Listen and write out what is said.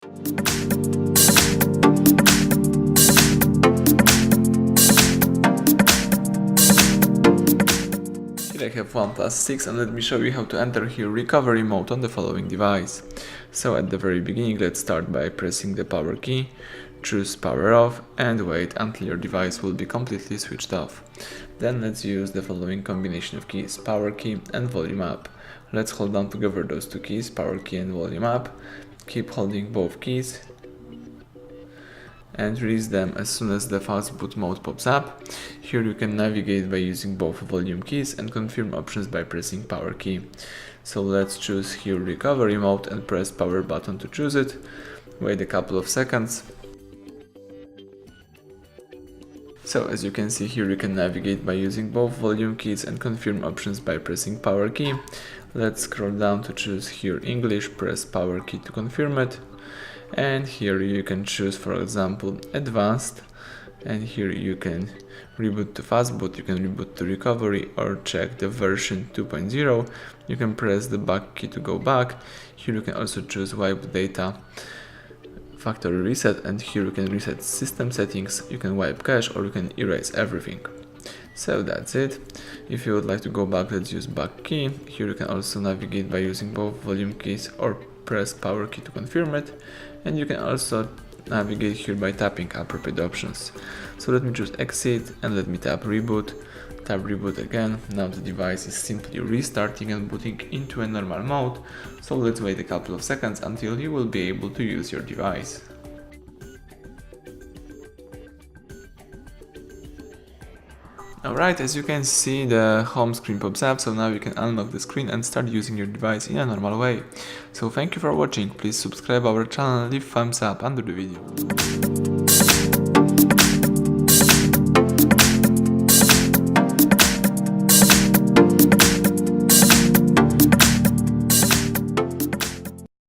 Here I have OnePlus 6 and let me show you how to enter here recovery mode on the following device. So at the very beginning, let's start by pressing the power key, choose power off and wait until your device will be completely switched off. Then let's use the following combination of keys, power key and volume up. Let's hold down together those two keys, power key and volume up. Keep holding both keys and release them as soon as the fast boot mode pops up. Here you can navigate by using both volume keys and confirm options by pressing power key. So let's choose here recovery mode and press power button to choose it. Wait a couple of seconds. So as you can see here, you can navigate by using both volume keys and confirm options by pressing power key. Let's scroll down to choose here English, press power key to confirm it. And here you can choose, for example, advanced, and here you can reboot to fastboot, you can reboot to recovery or check the version 2.0. You can press the back key to go back. Here you can also choose wipe data factory reset, and here you can reset system settings, you can wipe cache, or you can erase everything. So that's it. If you would like to go back, let's use back key. Here you can also navigate by using both volume keys or press power key to confirm it, and you can also navigate here by tapping appropriate options. So let me choose exit and let me tap reboot again. Now the device is simply restarting and booting into a normal mode, so let's wait a couple of seconds until you will be able to use your device. Alright, as you can see, the home screen pops up, so now you can unlock the screen and start using your device in a normal way. So thank you for watching, please subscribe our channel and leave thumbs up under the video.